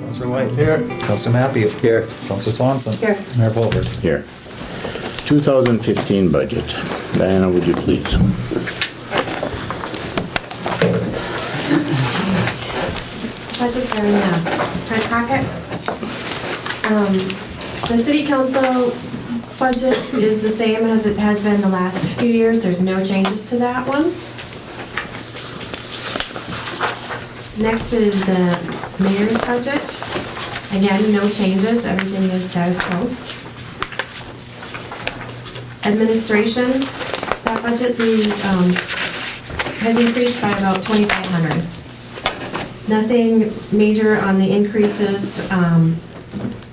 Counselor White. Here. Counselor Matthew. Here. Counselor Swanson. Here. Mayor Pulvert. Here. 2015 budget. Diana, would you please? Budgets are in the front packet. The city council budget is the same as it has been the last few years. There's no changes to that one. Next is the mayor's budget. Again, no changes, everything is status quo. Administration, that budget has increased by about 2,500. Nothing major on the increases,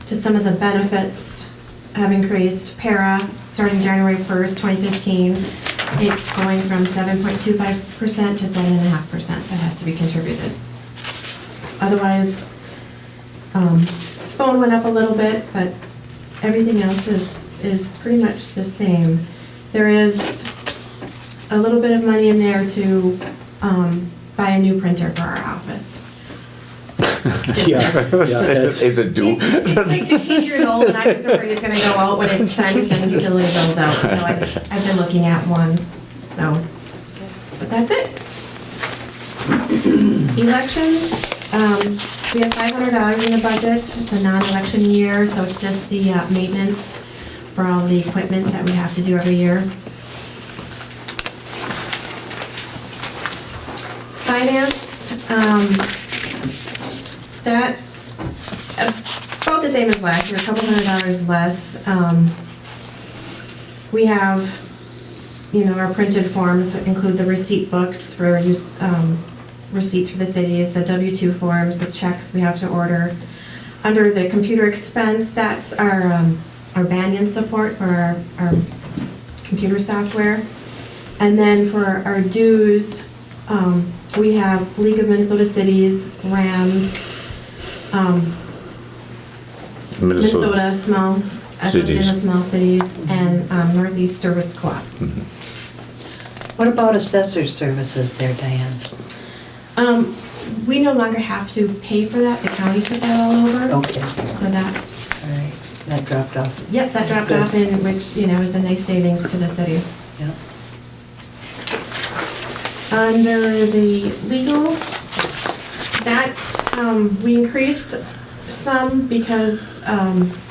just some of the benefits have increased. Para, starting January 1st, 2015, it's going from 7.25% to 7.5% that has to be contributed. Otherwise, phone went up a little bit, but everything else is pretty much the same. There is a little bit of money in there to buy a new printer for our office. Is it due? It's like 15 years old, and I'm just afraid it's gonna go out when it's time to send utility bills out, so I've been looking at one, so, but that's it. Elections, we have $500 in the budget. It's a non-election year, so it's just the maintenance for all the equipment that we have to do every year. Finance, that's about the same as last year, a couple $100 less. We have, our printed forms that include the receipt books for receipts for the cities, the W-2 forms, the checks we have to order. Under the computer expense, that's our Banyan support for our computer software. And then for our dues, we have League of Minnesota Cities, RAMS, Minnesota Small Association of Small Cities, and Northeast Service Co-op. What about assessor's services there, Diane? We no longer have to pay for that. The county took that all over. Okay. So that, All right, that dropped off. yep, that dropped Good. off in, which, is a nice savings to the city. Yeah. Under the legal, that, we increased some because,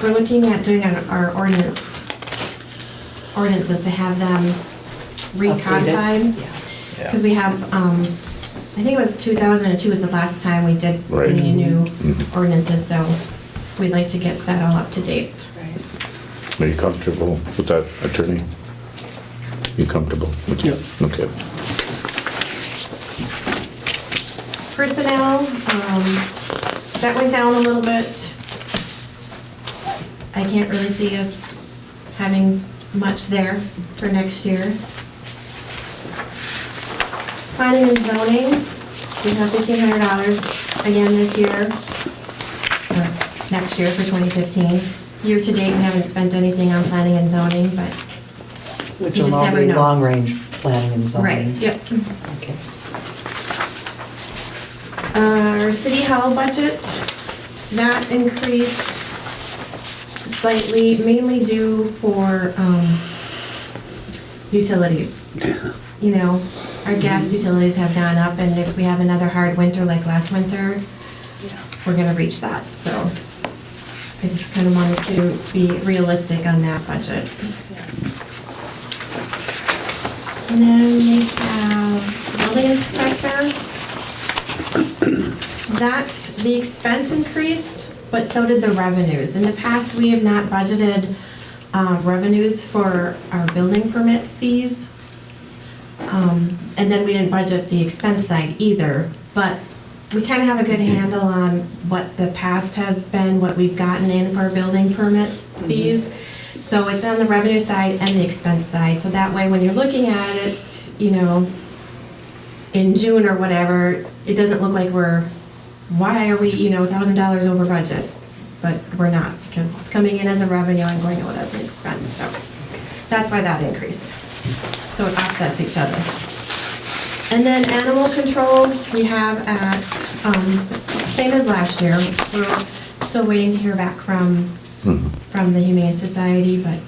we're looking at doing our ordinances to have them recodified. Yeah. Because we have, I think it was 2002 was the last time we did Right. any new ordinances, so we'd like to get that all up to date. Right. Are you comfortable with that, attorney? You comfortable with that? Okay. Personnel, that went down a little bit. I can't really see us having much there for next year. Planning and zoning, we have $1,500 again this year, or next year for 2015. Year to date, we haven't spent anything on planning and zoning, but Which You will just all never be know. long-range planning and zoning. right, yep. Okay. Our city hall budget, that increased slightly, mainly due for utilities. Our gas utilities have gone up, and if we have another hard winter like last winter, we're gonna reach that, so I just kind of wanted to be realistic on that budget. And then we have building inspector. The expense increased, but so did the revenues. In the past, we have not budgeted revenues for our building permit fees. And then we didn't budget the expense side either, but we kind of have a good handle on what the past has been, what we've gotten in for building permit fees. So it's on the revenue side and the expense side, so that way when you're looking at it, in June or whatever, it doesn't look like why are we, $1,000 over budget? But we're not, because it's coming in as a revenue and going out as an expense, so that's why that increased. So it offsets each other. And then animal control, we have at, same as last year. We're still waiting to hear back from the Humane Society, but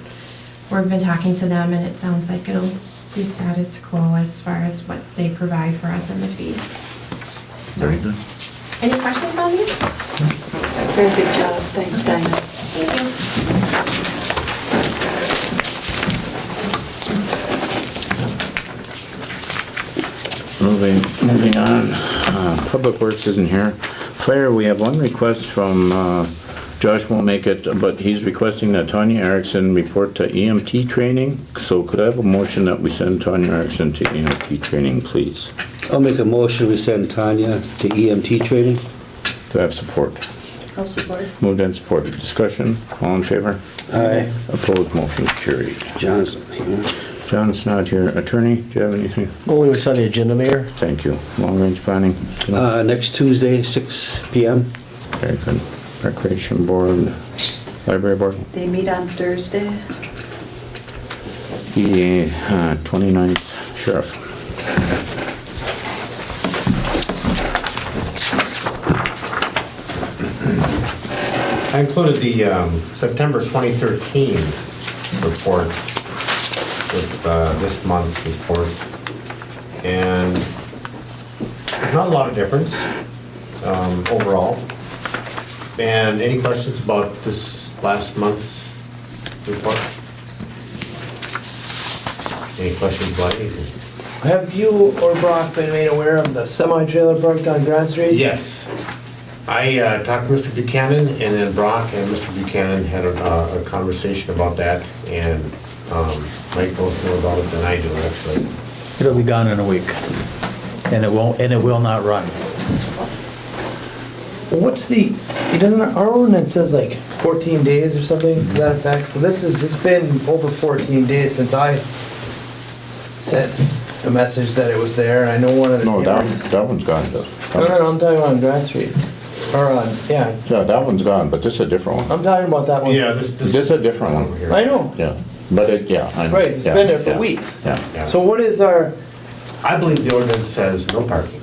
we've been talking to them and it sounds like it'll be status quo as far as what they provide for us in the feed. Very good. Any questions on these? Very good job. Thanks, Diane. Thank you. Moving on, Public Works isn't here. Fire, we have one request from, Josh won't make it, but he's requesting that Tanya Erickson report to EMT training. So could I have a motion that we send Tanya Erickson to EMT training, please? I'll make a motion, we send Tanya to EMT training. Do I have support? I'll support. Moved and supported. Discussion, all in favor? Aye. Opposed, motion carried. Johnson here. John's not here. Attorney, do you have anything? Only what's on the agenda, Mayor. Thank you. Long range planning? Next Tuesday, 6 PM. Very good. Recreation Board, Library Board, They meet on Thursday. EDA, 29th, Sheriff. I included the September 2013 report with this month's report, and not a lot of difference overall. And any questions about this last month's report? Any questions about anything? Have you or Brock been made aware of the semi-trailer parked on Grand Street? Yes. I talked to Mr. Buchanan, and then Brock and Mr. Buchanan had a conversation about that, and Mike knows more about it than I do, actually. It'll be gone in a week. And it will not run. What's the, it doesn't, our ordinance says like 14 days or something to that effect. So it's been over 14 days since I sent a message that it was there, and I know one of the No, neighbors. that one's gone, though. No, I'm talking about on Grand Street. Or on, yeah, Yeah, that one's gone, but this is a different one. I'm talking about that one. Yeah, This is a different one. over here. I know, Yeah, but it, yeah. I know. right, it's Yeah, been there for yeah, weeks. Yeah. Yeah. So what is our, I believe the ordinance says no parking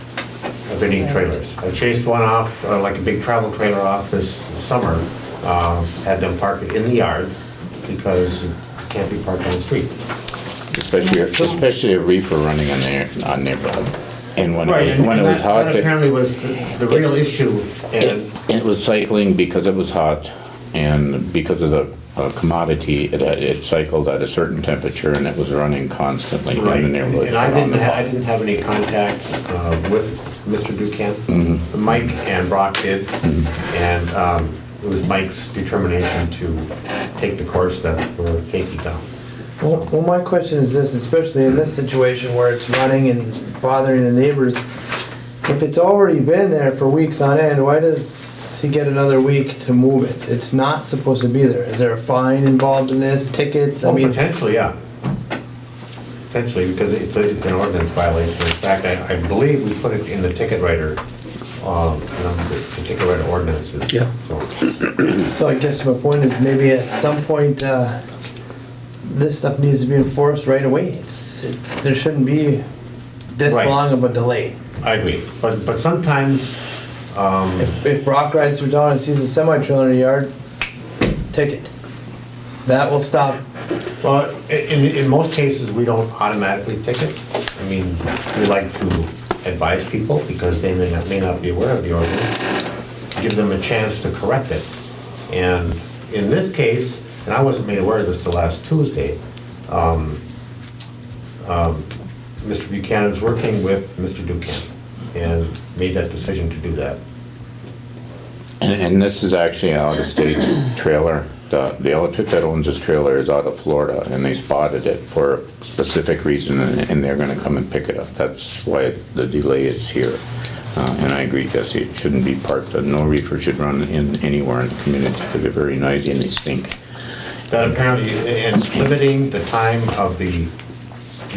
of any trailers. I chased one off, like a big travel trailer off this summer, had them park it in the yard because it can't be parked on the street. Especially a reefer running on their road. And when it was hot, That apparently was the real issue, and it was cycling because it was hot, and because of the commodity, it cycled at a certain temperature, and it was running constantly right. in the neighborhood. And I didn't have any contact with Mr. Buchanan. Mike and Brock did, and it was Mike's determination to take the course that we're taking down. well, my question is this, especially in this situation where it's running and bothering the neighbors, if it's already been there for weeks on end, why does he get another week to move it? It's not supposed to be there. Is there a fine involved in this, tickets? I Well, mean, potentially, yeah. Potentially, because it's an ordinance violation. In fact, I believe we put it in the ticket writer, the ticket writer ordinances. Yeah. So, so I guess my point is maybe at some point, this stuff needs to be enforced right away. There shouldn't be this Right. long of a delay. I agree, but sometimes, If Brock rides through town and sees a semi-trailer in the yard, ticket. That will stop. well, in most cases, we don't automatically ticket. I mean, we like to advise people because they may not be aware of the ordinance, give them a chance to correct it. And in this case, and I wasn't made aware of this till last Tuesday, Mr. Buchanan's working with Mr. Duquesne and made that decision to do that. And this is actually an out-of-state trailer. The outfit that owns this trailer is out of Florida, and they spotted it for a specific reason, and they're gonna come and pick it up. That's why the delay is here. And I agree, Jesse, it shouldn't be parked. No reefer should run in anywhere in the community because they're very noisy and they stink. That apparently, and limiting the time of the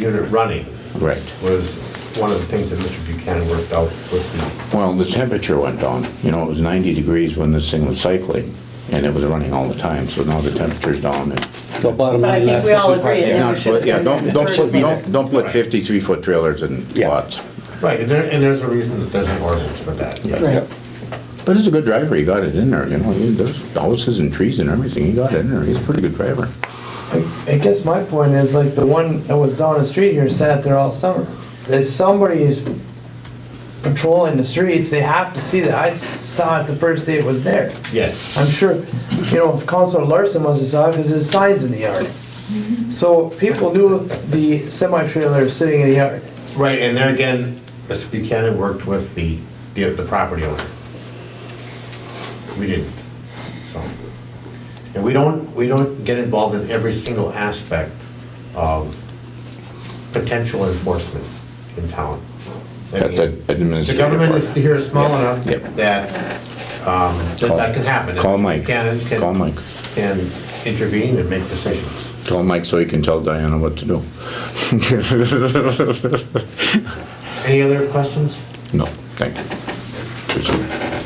unit running Right. was one of the things that Mr. Buchanan worked out with the, Well, the temperature went down. You know, it was 90 degrees when this thing was cycling, and it was running all the time. So now the temperature's down, and So bottom But I line, think last we all person agree parked that there. we should- Yeah, don't Should be there. don't put 53-foot trailers in Yeah. lots. Right, and there's a reason that there's an ordinance for that. But- Right. But he's a good driver, he got it in there, you know, there's houses and trees and everything, he got it in there, he's a pretty good driver. I guess my point is like the one that was down the street here sat there all summer. If somebody is patrolling the streets, they have to see that. I saw it the first day it was there. Yes. I'm sure, you know, Councilor Larson must have saw it because his sign's in the yard. So people knew the semi-trailer sitting in the yard. Right, and there again, Mr. Buchanan worked with the property owner. We didn't, so. And we don't get involved in every single aspect of potential enforcement in town. I That's mean, an administrative The government part. is here is small enough Yep. that can happen. Call Mike. Buchanan Call Mike. can intervene and make decisions. Tell Mike so he can tell Diana what to do. Any other questions? No, thank you. Appreciate it.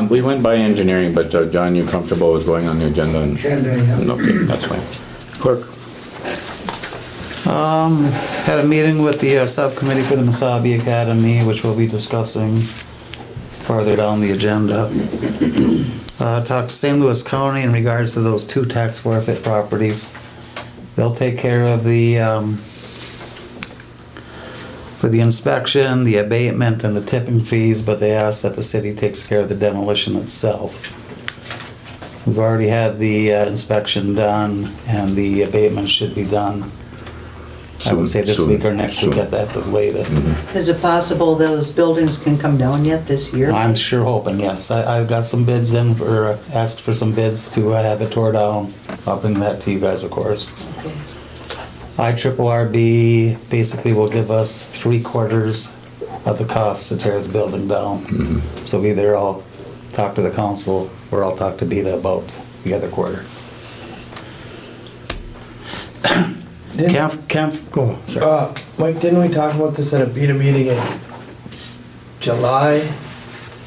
We went by engineering, but John, you comfortable with going on the agenda? Okay, that's fine. Clerk? Had a meeting with the subcommittee for the Masabi Academy, which we'll be discussing farther down the agenda. Talked to St. Louis County in regards to those 2 tax forfeit properties. They'll take care of the, for the inspection, the abatement, and the tipping fees, but they ask that the city takes care of the demolition itself. We've already had the inspection done, and the abatement should be done, I would say this Soon, week or next week soon. at the latest. Is it possible those buildings can come down yet this year? I'm sure hoping, yes. I've got some bids in for, asked for some bids to have it tore down. I'll bring that to you guys, of course. Okay. IRRB basically will give us 3/4 of the cost to tear the building down. So either I'll talk to the council or I'll talk to Beta about the other quarter. Go, sorry. Mike, didn't we talk about this at a beta meeting in July?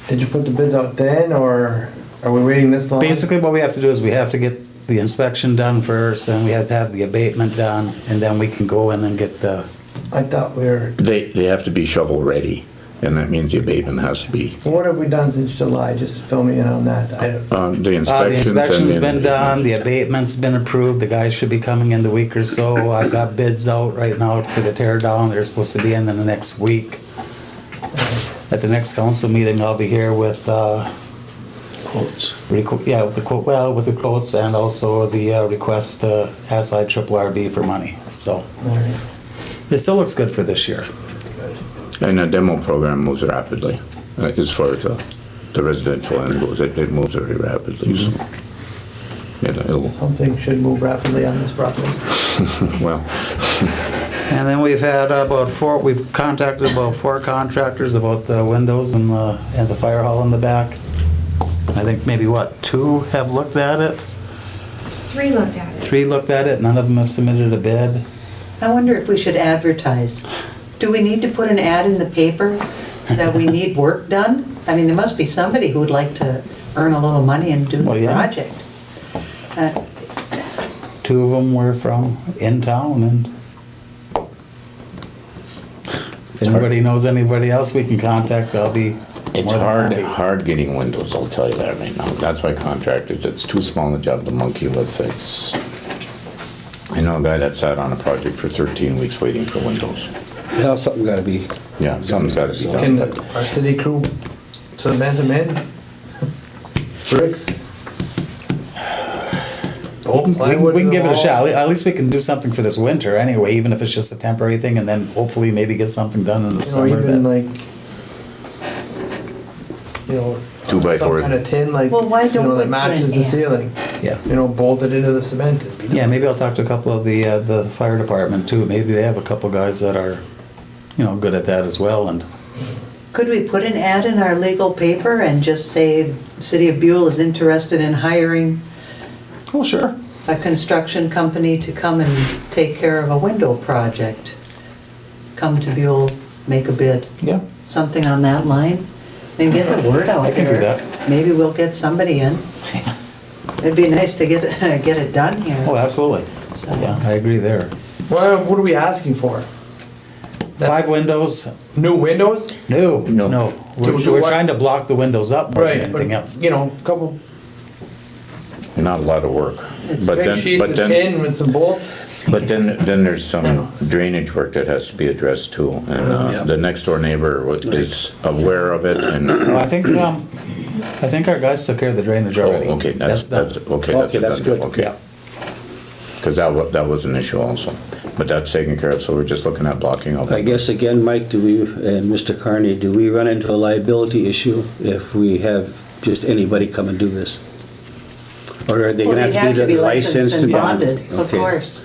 Did you put the bids out then, or are we waiting this long? Basically, what we have to do is we have to get the inspection done first, then we have to have the abatement done, and then we can go in and get the, I thought we were, They have to be shovel ready, and that means the abatement has to be, what have we done since July? Just fill me in on that. I don't, the the inspections. inspection's and been done, the abatement's been approved, the guys should be coming in the week or so. I've got bids out right now for the tear down, they're supposed to be in the next week. At the next council meeting, I'll be here with, quotes. yeah, with the quote, well, with the quotes and also the request to ask IRRB for money, so. All right, It still looks good for this year. good. And the demo program moves rapidly, as far as the residential end goes, it moves very rapidly, so. It'll, Something should move rapidly on this process. well, And then we've had we've contacted about 4 contractors about the windows and the fire hall in the back. I think maybe, 2 have looked at it? 3 looked at it. 3 looked at it, none of them have submitted a bid. I wonder if we should advertise. Do we need to put an ad in the paper that we need work done? I mean, there must be somebody who would like to earn a little money and do the Well, yeah. project. 2 of them were from in town, and if anybody knows anybody else we can contact, I'll be it's more than happy. hard getting windows, I'll tell you that right now. That's why contractors, it's too small a job to monkey with. I know a guy that sat on a project for 13 weeks waiting for windows. Yeah, something gotta be, Yeah, something's gotta be done. Can but- our city crew cement them in? Bricks? Old We plywood can in the give it a wall? shot. At least we can do something for this winter anyway, even if it's just a temporary thing, and then hopefully maybe get something done in the You know, summer. even that- like, you know, 2 by 4. some kind of tin, like, Well, why you don't know, we that put matches an the ad? ceiling. Yeah. You know, bolted into the cement. It'd be Yeah, done. maybe I'll talk to a couple of the fire department too. Maybe they have a couple guys that are, good at that as well, and Could we put an ad in our legal paper and just say, City of Buhl is interested in hiring oh, sure. a construction company to come and take care of a window project? Come to Buhl, make a bid, Yeah. something on that line, and get the word out I can do there. that. Maybe we'll get somebody in. It'd be nice to get it done here. Oh, absolutely. So- Yeah, I agree there. Well, what are we asking for? 5 windows? New windows? No, No. no. Do We're what? trying to block the windows up more than Right, anything but, else. you know, a couple Not a lot of work. It's But big then, sheets but of then, tin with some bolts. but then there's some drainage work that has to be addressed too. And Yeah. the next door neighbor is aware of it and, Well, I think our guys took care of the drainage already. oh, okay, that's done. okay, Okay, that's that's a done deal, good. okay. Because that was an issue also. But that's taken care of, so we're just looking at blocking off. I guess again, Mike, do we, and Mr. Carney, do we run into a liability issue if we have just anybody come and do this? Or are they Well, gonna they have to be licensed and and bonded? bonded, of Okay. course.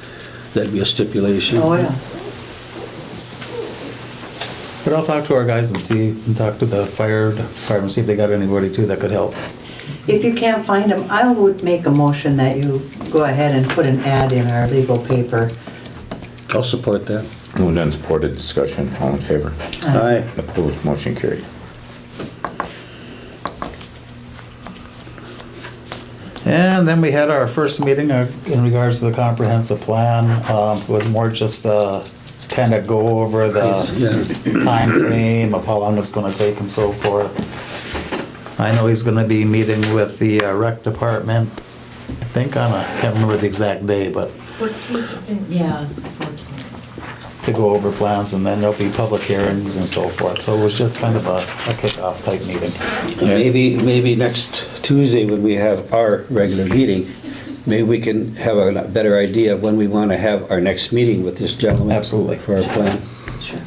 That'd be a stipulation. Oh, yeah. But I'll talk to our guys and talk to the fire department, see if they got anybody too that could help. If you can't find them, I would make a motion that you go ahead and put an ad in our legal paper. I'll support that. Moved and supported, discussion, all in favor? Aye. Opposed, motion carried. And then we had our first meeting in regards to the comprehensive plan. It was more just kind of go over the Yeah. time frame of how long it's gonna take and so forth. I know he's gonna be meeting with the rec department, I think on can't remember the exact day, but 14th, yeah, 14th. to go over plans, and then there'll be public hearings and so forth. So it was just kind of a kickoff type meeting. Maybe next Tuesday when we have our regular meeting, maybe we can have a better idea of when we want to have our next meeting with this gentleman. Absolutely. For our plan. Sure.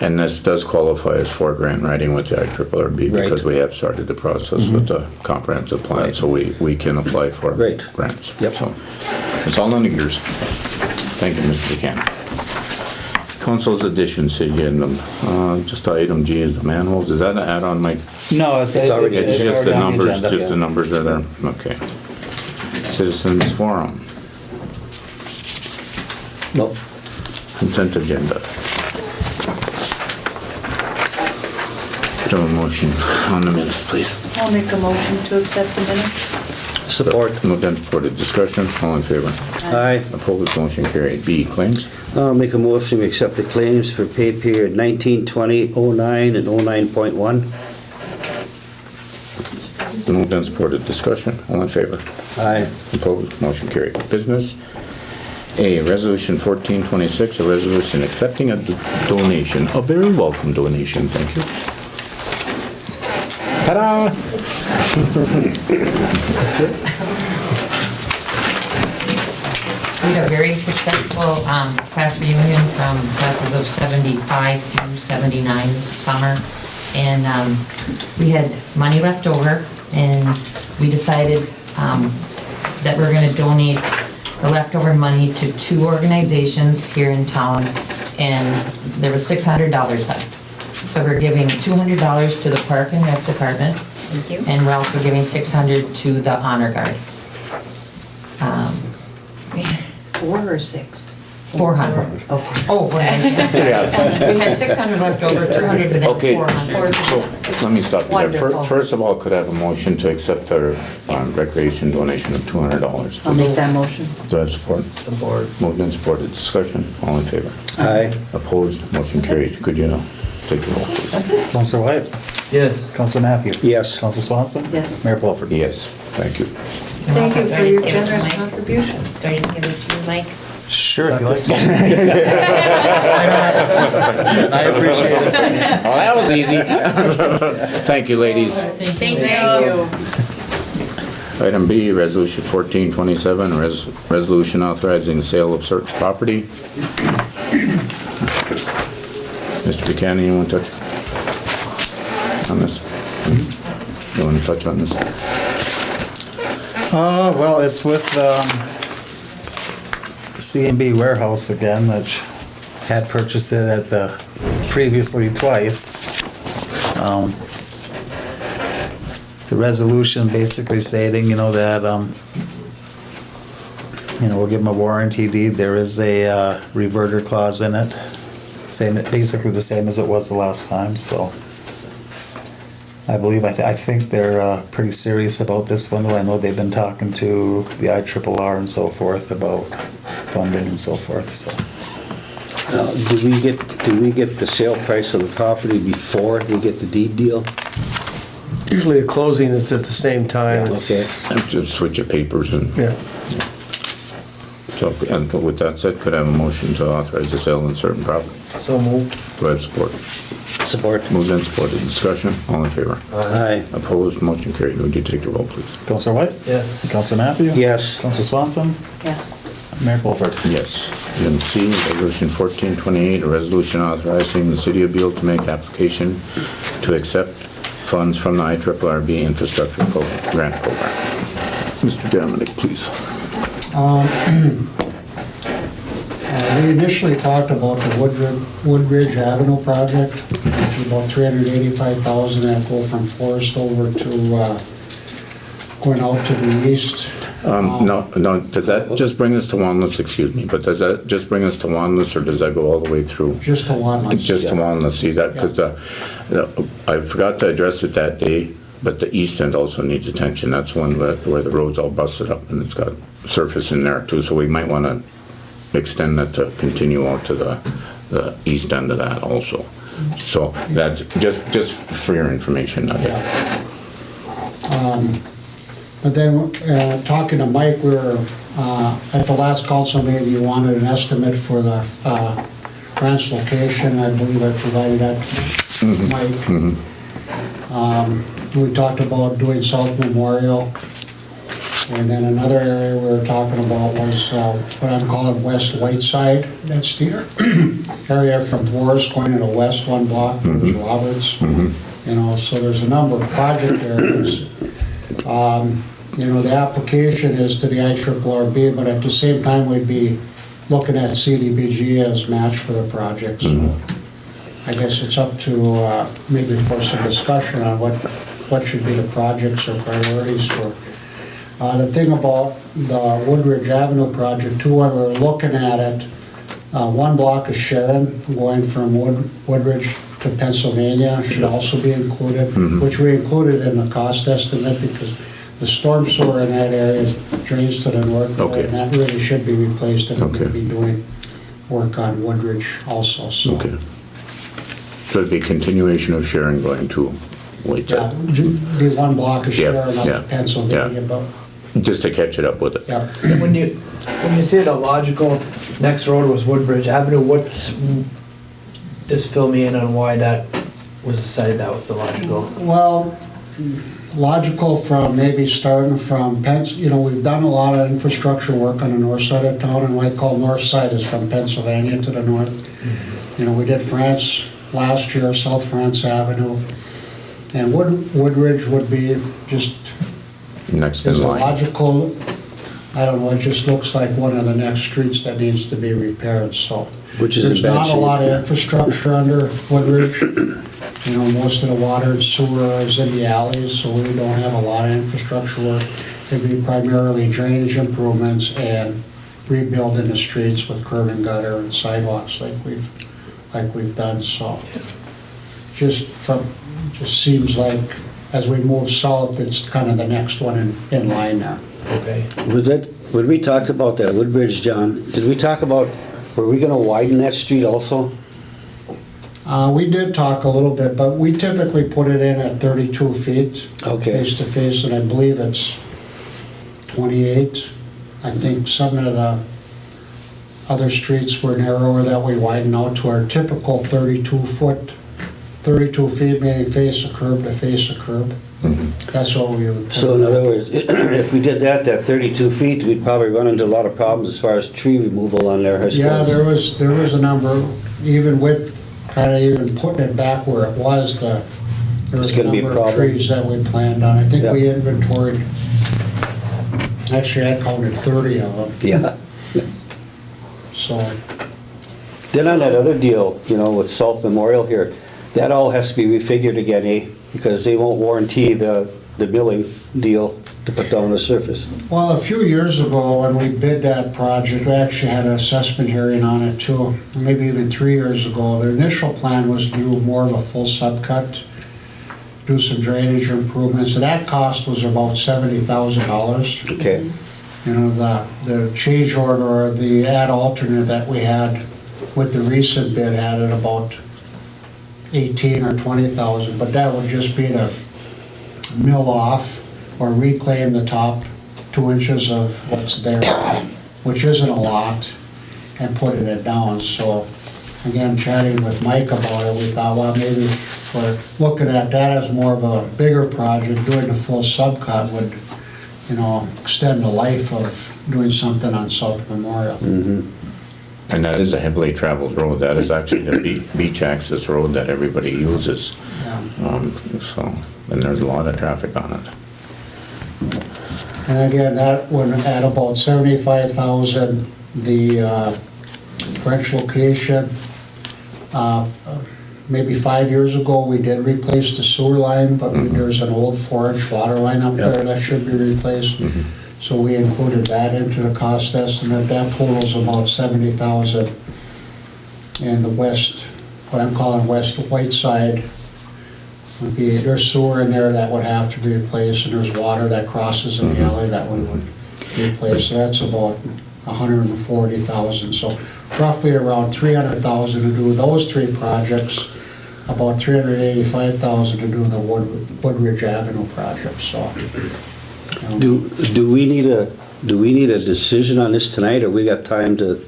And this does qualify as for grant writing with the IRRB Right. because we have started the process with the comprehensive plan, so we can apply for Right. grants. Yep. So, it's all in the gears. Thank you, Mr. Buchanan. Council's additions to the addendum. Just item G is the manholes. Is that an add-on, Mike? No, it's It's already- It's just already the on numbers, agenda, just yeah. the numbers that are, okay. Citizens forum, Nope. consent agenda. Do a motion on the minutes, please. I'll make a motion to accept the minutes. Support. Moved and supported. Discussion, all in favor? Aye. Opposed, motion carried. B, claims. I'll make a motion to accept the claims for pay period 1920, 09, and 09.1. Moved and supported. Discussion, all in favor? Aye. Opposed, motion carried. Business. A, resolution 1426, a resolution accepting a donation, a very welcome donation, thank you. Ta-da! We had a very successful class reunion from classes of 75 through 79 this summer. And we had money left over, and we decided that we're gonna donate the leftover money to 2 organizations here in town, and there was $600 left. So we're giving $200 to the Park and Rec Department. Thank you. And we're also giving $600 to the Honor Guard. 4 or 6? 400. Okay. Oh, what did I say? We had 600 left over, 200 and then Okay, 400. so let me stop you there. Wonderful. First of all, could I have a motion to accept our recreation donation of $200? I'll make that motion. Do I have support? Support. Moved and supported. Discussion, all in favor? Aye. Opposed, motion carried. Could you take the roll, please? That's it. Counselor White, Yes. Counselor Matthew. Yes. Counselor Swanson. Yes. Mayor Plummer. Yes, thank you. Thank you for your generous contribution. Do I just give this to you, Mike? Sure, if you like. I appreciate it. Oh, that was easy. Thank you, ladies. Thank you. Item B, Resolution 1427, resolution authorizing the sale of certain property. Mr. Buchanan, you want to touch on this? You want to touch on this? Well, it's with C&B Warehouse again, which had purchased it at the previously twice. The resolution basically stating, that, we'll give them a warranty deed. There is a reverter clause in it. Basically the same as it was the last time, so. I believe, I think they're pretty serious about this one, though. I know they've been talking to the IRRR and so forth about funding and so forth, so. Do we get the sale price of the property before we get the deed deal? Usually a closing is at the same time. It's- Okay. Just switch of papers and, Yeah. so, and with that said, could I have a motion to authorize the sale of certain property? So moved. Do I have support? Support. Moved and supported, discussion, all in favor? Aye. Opposed, motion carried. Would you take the roll, please? Counselor White? Yes. Counselor Matthew? Yes. Counselor Swanson? Yeah. Mayor Colford? Yes. Item C, resolution 1428, a resolution authorizing the city of Buhl to make application to accept funds from the IRRB infrastructure grant program. Mr. Dominic, please. We initially talked about the Woodridge Avenue project, which is about $385,000, that go from Forest over to, going out to the east. No, does that just bring us to Wanless, excuse me, but does that just bring us to Wanless, or does that go all the way through? Just to one. Just to Wanless, see that, because I forgot to address it that day, but the east end also needs attention. That's one where the road's all busted up and it's got surface in there too, so we might want to extend that to continue out to the east end of that also. So that's just for your information. But then, talking to Mike, we were, at the last council meeting, you wanted an estimate for the branch location. I believe I provided that to Mike. We talked about doing South Memorial. And then another area we were talking about was what I'm calling West Whiteside. That's the area from Forest going to the west, one block, there's Roberts. You know, so there's a number of project areas. You know, the application is to the IRRB, but at the same time, we'd be looking at CDBG as match for the project. So I guess it's up to maybe for some discussion on what should be the projects or priorities for. The thing about the Woodridge Avenue project too, when we're looking at it, one block is Sharon, going from Woodridge to Pennsylvania should also be included, which we included in the cost estimate because the storm sewer in that area drains to the north. Okay. And that really should be replaced and we'll Okay. be doing work on Woodridge also, so. Okay. So it'd be continuation of sharing going to Yeah, Whiteside, be one block of Yeah, Sharon up yeah, to Pennsylvania, yeah. but, just to catch it up with it. yeah. When you say the logical next road was Woodbridge Avenue, just fill me in on why that was decided that was the logical. Well, logical from maybe starting from you know, we've done a lot of infrastructure work on the north side of town, and what I call north side is from Pennsylvania to the north. You know, we did France last year, South France Avenue, and Woodridge would be just, Next is in a line. logical, I don't know, it just looks like one of the next streets that needs to be repaired, so. Which is in There's bad not a shape. lot of infrastructure under Woodridge. You know, most of the water and sewer is in the alleys, so we don't have a lot of infrastructure work. It'd be primarily drainage improvements and rebuilding the streets with curb and gutter and sidewalks like we've done, so. Just seems like as we move south, it's kind of the next one in line there. Okay. When we talked about that Woodbridge, John, did we talk about, were we gonna widen that street also? We did talk a little bit, but we typically put it in at 32 feet. Okay. Face to face, and I believe it's 28. I think some of the other streets were narrower that we widen out to our typical 32 feet, meaning face a curb to face a curb. That's what we would. So in other words, if we did that 32 feet, we'd probably run into a lot of problems as far as tree removal on there, I suppose. Yeah, there was a number, even with kind of even putting it back where it was, there was a gonna be a number of problem. trees that we planned on. I think Yeah. we inventoried, actually I counted 30 of them, Yeah. so. Then on that other deal, you know, with South Memorial here, that all has to be refigured again, eh? Because they won't warranty the milling deal to put down the surface. Well, a few years ago, when we bid that project, we actually had an assessment hearing on it too, maybe even 3 years ago. The initial plan was to do more of a full subcut. do some drainage improvements, and that cost was about $70,000. Okay. You know, the change order or the add alternate that we had with the recent bid added about 18 or 20,000, but that would just be to mill off or reclaim the top 2 inches of what's there, which isn't a lot, and putting it down. So again, chatting with Mike about it, we thought, well, maybe we're looking at that as more of a bigger project. Doing a full subcut would, you know, extend the life of doing something on South Memorial. And that is a heavily traveled road. That is actually the beach access road that everybody uses. Yeah. So, and there's a lot of traffic on it. And again, that would add about 75,000. The French location, maybe 5 years ago, we did replace the sewer line, but there's an old 4-inch water line up there that should be replaced. So we included that into the cost estimate. That totals about 70,000. And the west, what I'm calling west white side, would be, there's sewer in there that would have to be replaced, and there's water that crosses in the alley that we would replace. So that's about 140,000. So roughly around 300,000 to do those 3 projects, about 385,000 to do the Woodridge Avenue project, so. Do we need a decision on this tonight, or we got time to,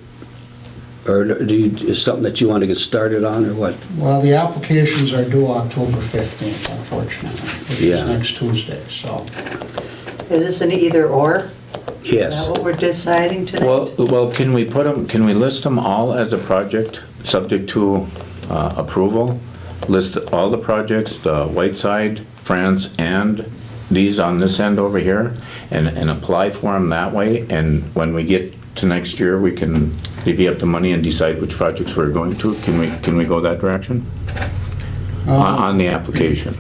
or is something that you want to get started on, or what? Well, the applications are due October 15th, unfortunately, which Yeah. is next Tuesday, so. Is this an either or? Is Yes. that what we're deciding tonight? Well, can we list them all as a project, subject to approval? List all the projects, the Whiteside, France, and these on this end over here, and apply for them that way, and when we get to next year, we can divvy up the money and decide which projects we're going to? Can we go that direction? On the application?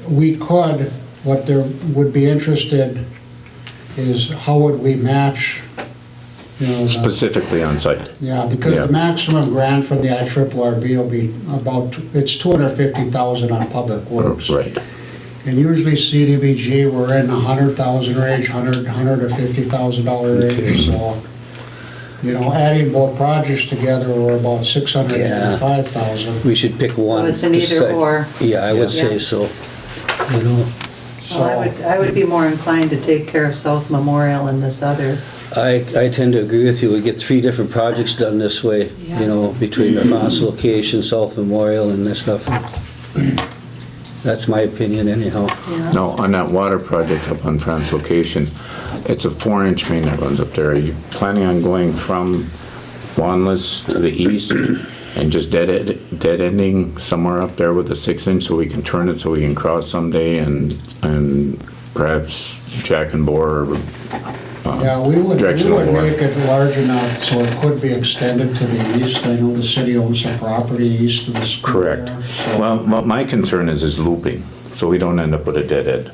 We could, what there would be interested is how would we match, you know, the- Specifically on site? yeah, because Yeah. the maximum grant from the IRRB will be about, it's 250,000 on public works. Right. And usually CDBG, we're in the 100,000 range, $100 to $50,000 range, so, you know, adding both projects together, we're about 685,000. We should pick one. So it's an either decide. or. Yeah, I would Yeah. say so. You know, Well, I would be more inclined to take care of South Memorial and this other. I tend to agree with you. We get 3 different projects done this way, Yeah. you know, between the France location, South Memorial, and this stuff. That's my opinion anyhow. Yeah. No, on that water project up on France location, it's a 4-inch main that runs up there. Are you planning on going from Wanless to the east and just dead ending somewhere up there with a 6-inch so we can turn it so we can cross someday and perhaps jack and bore or Yeah, we would directional bore? make it large enough so it could be extended to the east. I know the city owns some property east of the school. Correct. there, so- Well, my concern is looping, so we don't end up with a dead end.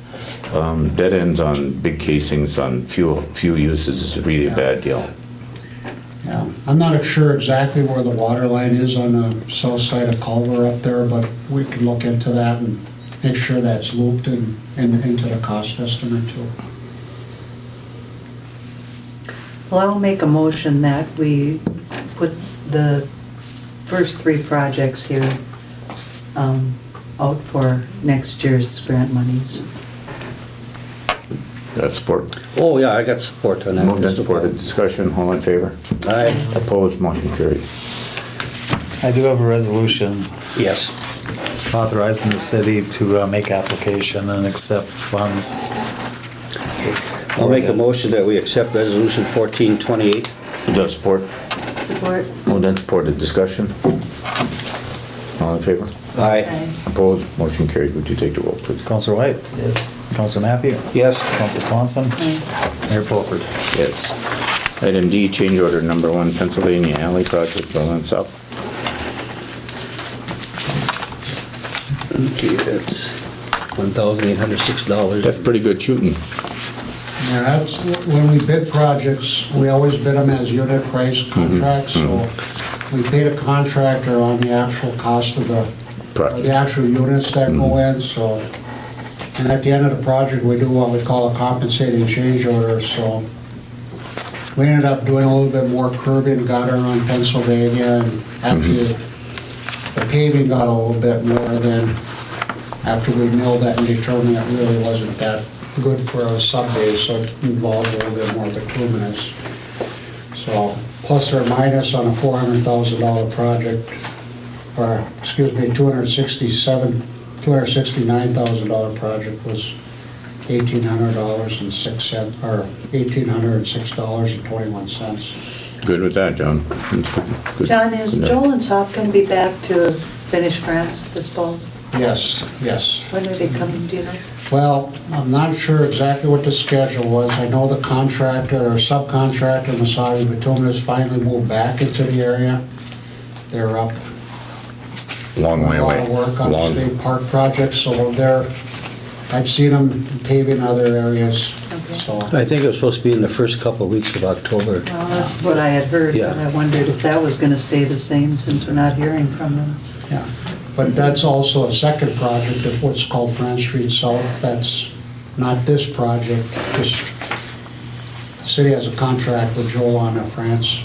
Dead ends on big casings on few uses is really a bad deal. Yeah, I'm not sure exactly where the water line is on the south side of Culver up there, but we can look into that and make sure that's looped into the cost estimate too. Well, I'll make a motion that we put the first 3 projects here out for next year's grant monies. That's support. Oh, yeah, I got support on that. Moved and supported. Discussion, all in favor? Aye. Opposed, motion carried. I do have a resolution Yes. authorizing the city to make application and accept funds. I'll make a motion that we accept resolution 1428. Is that support? Support? Moved and supported. Discussion? All in favor? Aye. Opposed, motion carried. Would you take the roll, please? Counselor White? Yes. Counselor Matthew? Yes. Counselor Swanson? Mayor Pulford? Yes. Item D, change order number 1, Pennsylvania Alley Project, balance up. Okay, that's $1,806. That's pretty good shooting. Yeah, that's, when we bid projects, we always bid them as unit price contracts, so we paid a contractor on the actual cost of or Project. the actual units that go in, so. And at the end of the project, we do what we call a compensating change order, so. We ended up doing a little bit more curbing, gutter on Pennsylvania, and actually, the paving got a little bit more than after we milled that and determined it really wasn't that good for a sub-base, so it involved a little bit more bituminous. So, plus or minus on a $400,000 project, or, excuse me, $269,000 project was $1,800.06, or $1,806.21. Good with that, John. Good. John, is Good. Joel and Sop going to be back to finish grants this fall? Yes, yes. When are they coming, do you know? Well, I'm not sure exactly what the schedule was. I know the contractor or subcontractor, Massabi Bituminous, finally moved back into the area. They're up Long way a lot away. of work on the Long- state park project, so I've seen them paving other areas, so. I think it was supposed to be in the first couple of weeks of October. Well, that's what I had heard, Yeah. but I wondered if that was going to stay the same since we're not hearing from them. Yeah, but that's also a second project of what's called France Street South. That's not this project, just, the city has a contract with Joel on a France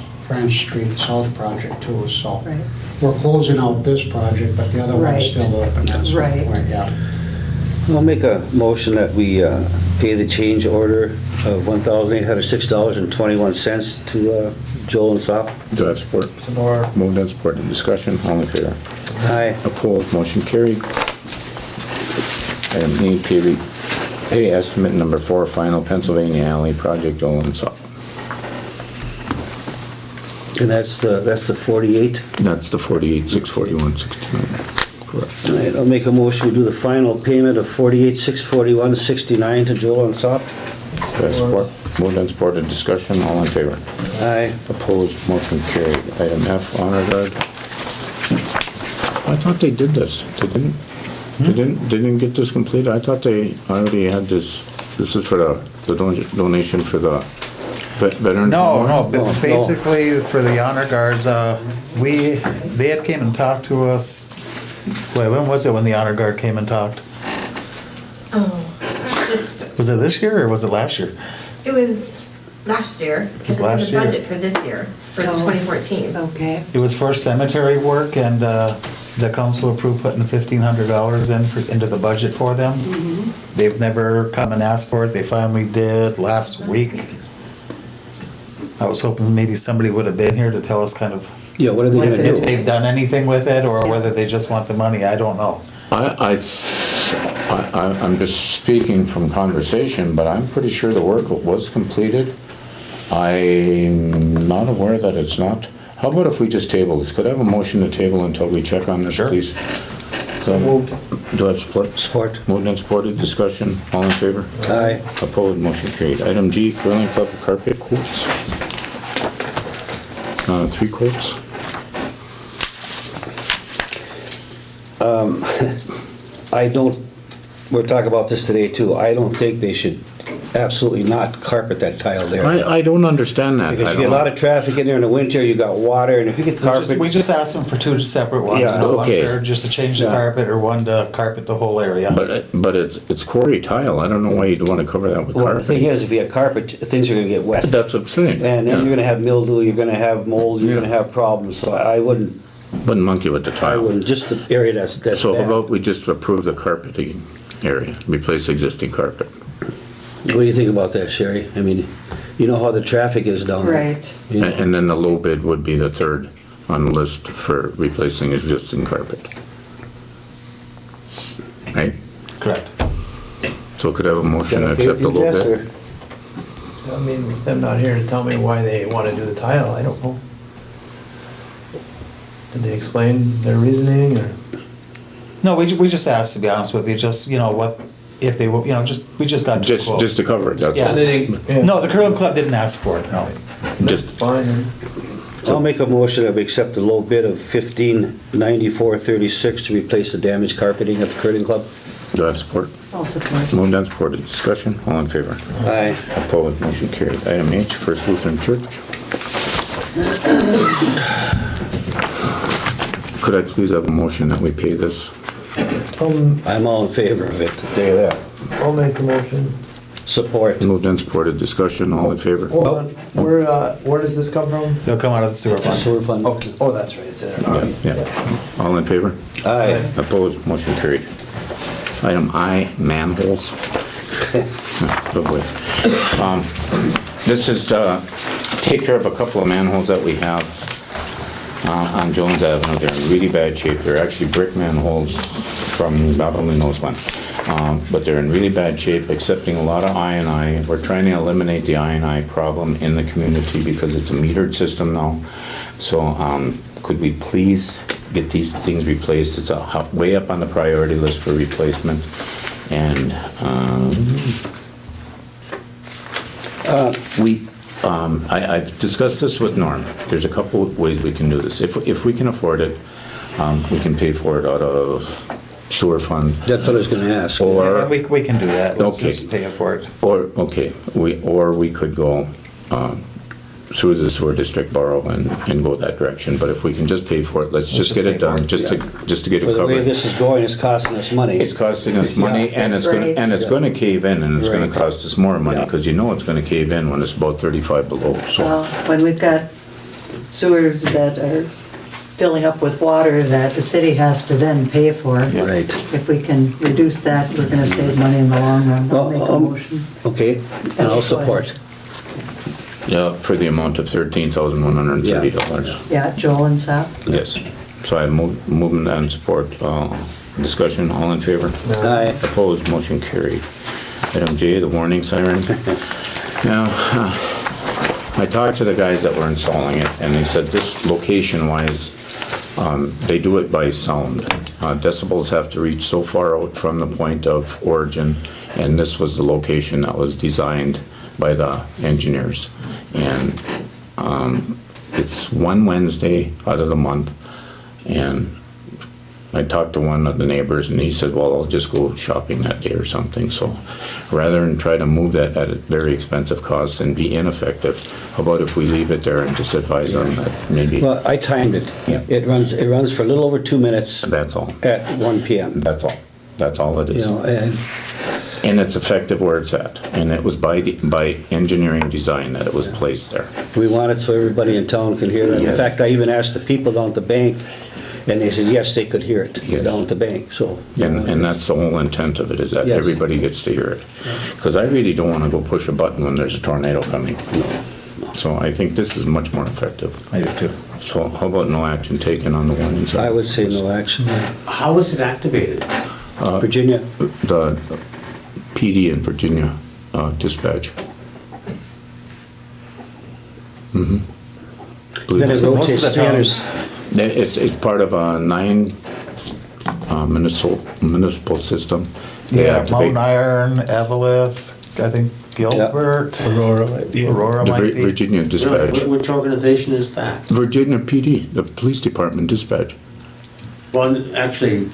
Street South project too, so. Right. We're closing out this project, but the other one's Right. still open. That's the Right. point, yeah. I'll make a motion that we pay the change order of $1,806.21 to Joel and Sop. Do I have support? Or Moved and supported. Discussion, all in favor? Aye. Opposed, motion carried. Item E, pay estimate number 4, final Pennsylvania Alley Project, Olin Sop. And that's the 48. That's the 48,641.69. Correct. All right, I'll make a motion, we do the final payment of $48,641.69 to Joel and Sop. Do I have support? Moved and supported. Discussion, all in favor? Aye. Opposed, motion carried. Item F, honor guard. I thought they did this. They didn't get this completed? I thought they already had this. This is for the donation for the veterans. No, memorial? but basically for the honor guards, they had came and talked to us. Wait, when was it when the honor guard came and talked? Oh, just, Was it this year or was it last year? it was last year, because last it's in the year. budget for this year, for Oh. 2014. Okay. It was for cemetery work and the council approved putting $1,500 into the budget for them. They've never come and asked for it. They finally did last week. I was hoping maybe somebody would have been here to tell us kind of Yeah, what are they gonna if do? they've done anything with it or whether they just want the money. I don't know. I'm just speaking from conversation, but I'm pretty sure the work was completed. I'm not aware that it's not. How about if we just table this? Could I have a motion to table until we check on this, Sure. please? So moved. Do I have support? Support. Moved and supported. Discussion. All in favor? Aye. Opposed, motion carried. Item G, Curling Club carpet quotes. 3 quotes. I don't, we'll talk about this today too, I don't think they should absolutely not carpet that tile there. I don't understand that. Because I you get a don't- lot of traffic in there in the winter, you got water, and if you get carpet. We just asked them for 2 separate ones. Yeah, one okay. for just to change the Yeah. carpet or one to carpet the whole area. But it's quarry tile. I don't know why you'd want to cover that with Well, the thing carpet. is, if you have carpet, things are gonna get wet. That's what I'm saying. And then yeah. you're gonna have mildew, you're gonna have mold, you're Yeah. gonna have problems, so I wouldn't, Wouldn't monkey with the tile. just the area that's So how bad. about we just approve the carpeting area, replace existing carpet? What do you think about that, Sherry? I mean, you know how the traffic is down there. Right. You know? And then the low bid would be the third on the list for replacing existing carpet. Right? Correct. So could I have a Is that motion to okay accept with the you, low Jess, bid? or? I mean, them not here to tell me why they want to do the tile, I don't know. Did they explain their reasoning, or? No, we just asked, to be honest with you, just, what, if they, we just got 2 Just quotes. to cover it, that's Yeah. all. They didn't- yeah. No, the curling club didn't ask for it, no. Just, Fine. I'll make a motion that we accept the low bid of $1594.36 to replace the damaged carpeting at the curling club. do I have support? I'll support. Moved and supported. Discussion, all in favor? Aye. Opposed, motion carried. Item H, First Lutheran Church. Could I please have a motion that we pay this? I'm all in favor of it. There, I'll make a motion. support. Moved and supported, discussion, all in favor? Hold on, where does this come from? They'll come out of the sewer fund. Sewer fund. Oh, that's right, it's in there. Yeah. All in favor? Aye. Opposed, motion carried. Item I, manholes. Oh boy. This is to take care of a couple of manholes that we have on Jones Avenue. They're in really bad shape. They're actually brick manholes from God only knows when. But they're in really bad shape, accepting a lot of I&I. We're trying to eliminate the I&I problem in the community because it's a metered system now. So could we please get these things replaced? It's way up on the priority list for replacement. And I've discussed this with Norm. There's a couple of ways we can do this. If we can afford it, we can pay for it out of sewer fund. That's what I was gonna ask. Or, Yeah, we can do that. Let's Okay. just pay it for it. we could go through the sewer district, borrow and go that direction. But if we can just pay for it, let's just just get it pay for done, it, just to get For it the way covered. this is going, it's costing us money. It's costing us money and it's gonna, Right. and it's gonna cave in and it's gonna Right. cost us more money, Yeah. because you know it's gonna cave in when it's about 35 below, so. Well, when we've got sewers that are filling up with water that the city has to then pay for. Right. If we can reduce that, we're gonna save money in the long run. I'll make a motion. Okay, and I'll support. Yeah, for the amount of $13,130. Yeah, Joel and Sap. Yes. So I move and support, discussion, all in favor? Aye. Opposed, motion carried. Item J, the warning siren. Now, I talked to the guys that were installing it, and they said this location-wise, they do it by sound. Decibels have to reach so far out from the point of origin, and this was the location that was designed by the engineers. And it's one Wednesday out of the month, and I talked to one of the neighbors, and he said, well, I'll just go shopping that day or something. So rather than try to move that at a very expensive cost and be ineffective, how about if we leave it there and just advise them that maybe, Well, I timed it. Yeah. It runs for a little over 2 minutes that's all. at 1 PM. That's all. That's all it You is. know, and And it's effective where it's at. And it was by engineering design that it was placed there. we want it so everybody in town can hear it. In Yes. fact, I even asked the people down at the bank, and they said, yes, they could hear it Yes. down at the bank, so. And that's the whole intent of it, is that Yes. everybody gets to hear it. Because I really don't want to go push a button when there's a tornado coming. So I think this is much more effective. I do too. So how about no action taken on the warning sign? I would say no action. How was it activated? Virginia, The PD in Virginia dispatch. Mm-hmm. then it Most of the rotates 300. towns- It's part of a 9 municipal system. They Yeah, activate- Mount Iron, Evelyn, I think Gilbert, Aurora might be. Aurora The might be. Virginia Really? dispatch. Which organization is that? Virginia PD, the police department dispatch. Well, actually,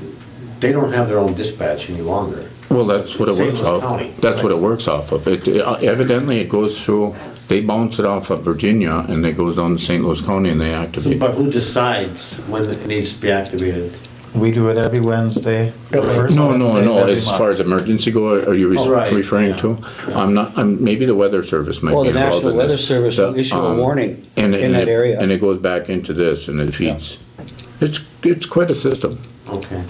they don't have their own dispatch any longer. Well, that's what it St. works Louis off. County. That's what it works off of. Evidently, it goes through, they bounce it off of Virginia, and it goes down to St. Louis County, and they activate. But who decides when it needs to be activated? We do it every Wednesday. First No, Wednesday of no, every as month. far as emergency go, are you Oh, right, referring yeah. to? Maybe the weather service might Well, be the involved National in Weather this. Service will issue a warning in that area. And it goes back into this, and it feeds. It's quite a system. Okay.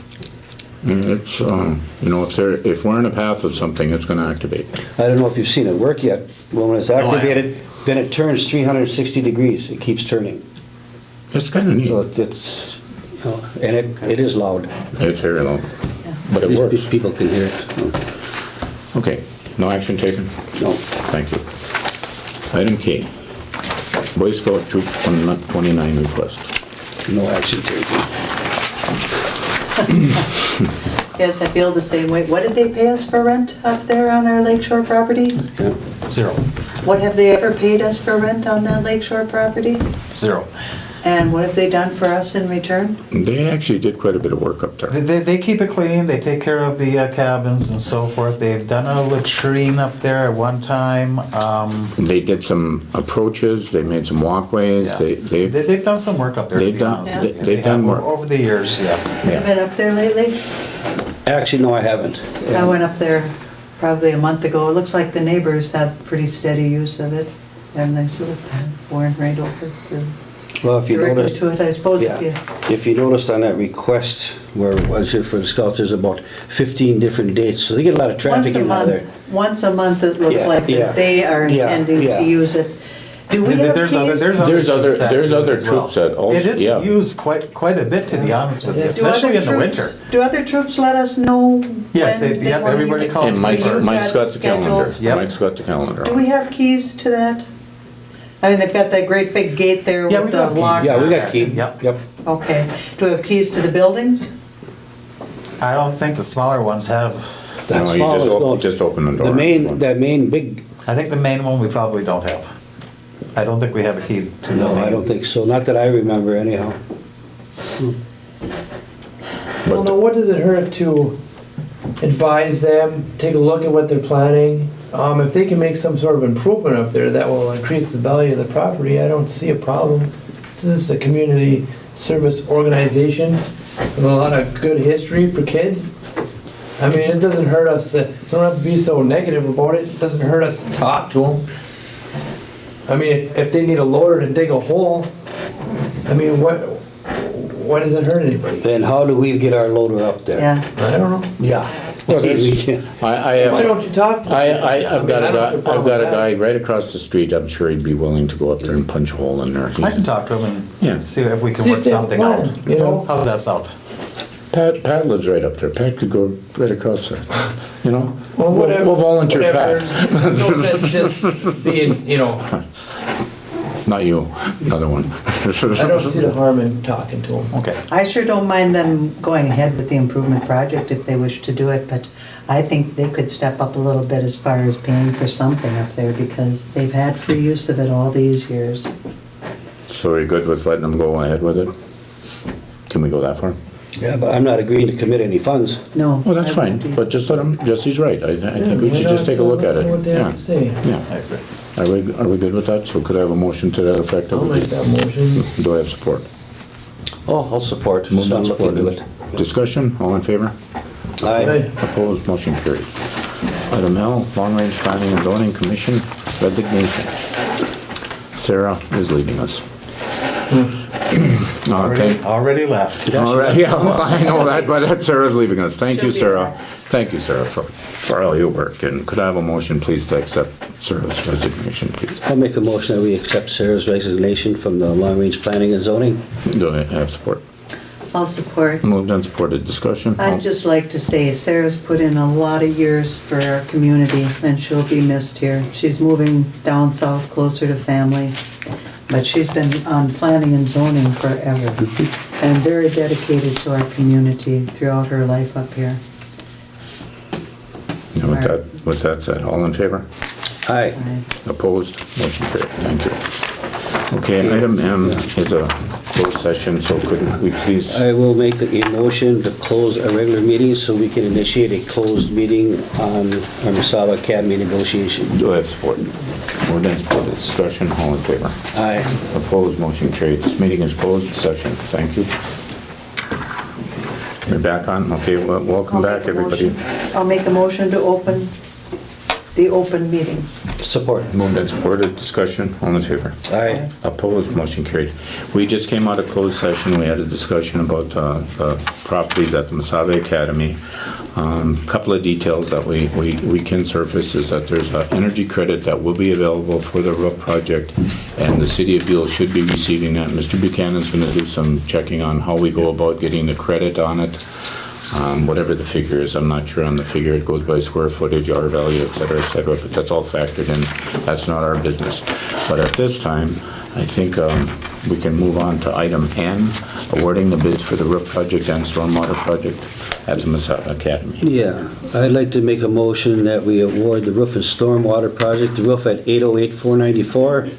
And it's, if we're in a path of something, it's gonna activate. I don't know if you've seen it work yet. When it's I haven't. activated, then it turns 360 degrees. It keeps turning. It's kinda neat. So it's, and it is loud. It's very low, but At it least works. people can hear it. Okay, no action taken? No. Thank you. Item K, Boy Scout Troop 29 request. No action taken. Yes, I feel the same way. What did they pay us for rent up there on our lakeshore property? Zero. What have they ever paid us for rent on that lakeshore property? Zero. And what have they done for us in return? They actually did quite a bit of work up there. They keep it clean, they take care of the cabins and so forth. They've done a latrine up there at one time. They did some approaches, they made some walkways, Yeah. they've They've done some work up there, to They've be done- honest. they- They they've done have work. over the years, yes. Have you been up there lately? Actually, no, I haven't. I went up there probably a month ago. It looks like the neighbors have pretty steady use of it. And they sort of pouring right over Well, if you directly notice, to it, I suppose, yeah, if you noticed on that request where it was here for the scouts, there's about 15 different dates, so they get a lot of traffic once a in out there. month, once a month it looks Yeah, like yeah. that they are Yeah, intending yeah. to use it. Do we have There's keys? other There's troops that there's do it other as well. troops that also- It is yeah. used quite a bit, to be honest with you, Do especially other in the troops- winter. Do other troops let us know Yes, when they- they yep, wanna everybody use it? calls And us. Mike's Do you got set the calendar. schedules? Yep. Mike's got the calendar. Do we have keys to that? I mean, they've got that great big gate there Yeah, we with do the have keys. lock. Yeah, we got Okay, key. yep. Yep. Okay. Do we have keys to the buildings? I don't think the smaller ones have. The No, you smallest don't. just open the door. That main big, I think the main one we probably don't have. I don't think we have a key to the no, main. I don't think so, not that I remember anyhow. Well, now what does it hurt to advise them, take a look at what they're planning? If they can make some sort of improvement up there that will increase the value of the property, I don't see a problem. This is a community service organization with a lot of good history for kids. I mean, it doesn't hurt us, we don't have to be so negative about it, it doesn't hurt us to talk to them. I mean, if they need a loader to dig a hole, I mean, why does it hurt anybody? And how do we get our loader up there? Yeah. I don't know. Yeah. Well, there's- We can- I have. Why don't you talk to them? I've got I a don't see a guy, I've problem got a with that. guy right across the street, I'm sure he'd be willing to go up there and punch a hole in there. I can talk to them Yeah. and see if we can See if work they have a something plan, out. you know? How's that sound? Pat lives right up there, Pat could go right across there, you know? Well, whatever. We'll volunteer whatever. Pat, There's no sense just being, not you, another one. I don't see the harm in talking to them. Okay. I sure don't mind them going ahead with the improvement project if they wish to do it, but I think they could step up a little bit as far as paying for something up there because they've had free use of it all these years. So are you good with letting them go ahead with it? Can we go that far? Yeah, but I'm not agreeing to commit any funds. No. Well, that's I fine, won't do- but just let him, Jesse's right, I think we should just take a look at it. Listen what they have Yeah. to say. Yeah, I agree. are we good with that? So could I have a motion to that effect? I'll make that motion. Do I have support? Oh, I'll support. Moved So and I'll look into supported. Discussion, all in favor? Aye. Opposed, motion carried. Item L, Long Range Planning and Zoning Commission resignation. Sarah is leaving us. Okay. Already left. All right, yeah, well, I know that, but Sarah's leaving us. Thank you, She'll be Sarah. back. Thank you, Sarah, for all your work. And could I have a motion, please, to accept Sarah's resignation, please? I'll make a motion that we accept Sarah's resignation from the Long Range Planning and Zoning. Do I have support? I'll support. Moved and supported. Discussion? I'd just like to say Sarah's put in a lot of years for our community and she'll be missed here. She's moving down south closer to family, but she's been on planning and zoning forever and very dedicated to our community throughout her life up here. And with that said, all in favor? Aye. Opposed? Motion carried. Thank you. Okay, item M is a closed session, so could we please, I will make a motion to close a regular meeting so we can initiate a closed meeting on our Masaba Academy negotiation. do I have support? Moved and supported. Discussion, all in favor? Aye. Opposed? Motion carried. This meeting is closed. Session. Thank you. You're back on? Okay, well, welcome back, everybody. I'll make a motion to open the open meeting. Support. Moved and supported. Discussion, all in favor? Aye. Opposed, motion carried. We just came out of closed session, we had a discussion about the properties at the Masabe Academy. Couple of details that we can surface is that there's an energy credit that will be available for the roof project, and the city of Buhl should be receiving that. Mr. Buchanan's gonna do some checking on how we go about getting the credit on it. Whatever the figure is, I'm not sure on the figure, it goes by square footage, R value, et cetera, but that's all factored in, that's not our business. But at this time, I think we can move on to item N, awarding the bids for the roof project and stormwater project. at the Masaba Academy. Yeah, I'd like to make a motion that we award the roof and stormwater project, the roof at 808,494 and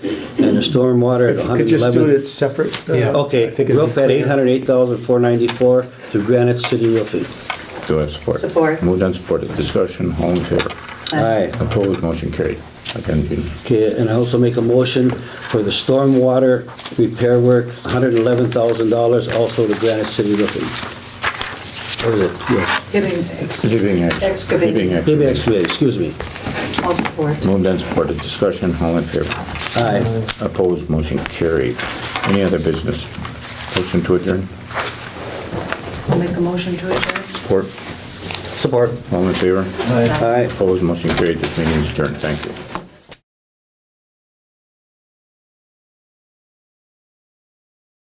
the stormwater at Could just do 111. it separate. Yeah. I Okay, think it'd be roof at cleaner. 808,494 through Granite City Roofing. Do I have support? Support. Moved and supported. Discussion, all in favor? Aye. Opposed, motion carried. Again, Gene. Okay, and I also make a motion for the stormwater repair work, $111,000, also to Granite City Roofing. What is it? Yes. Giving, excavating. Maybe excavate, excuse me. I'll support. Moved and supported. Discussion, all in favor? Aye. Opposed, motion carried. Any other business? Motion to adjourn? I'll make a motion to adjourn. Support? Support. All in favor? Aye. Opposed, motion carried. This meeting is adjourned. Thank you.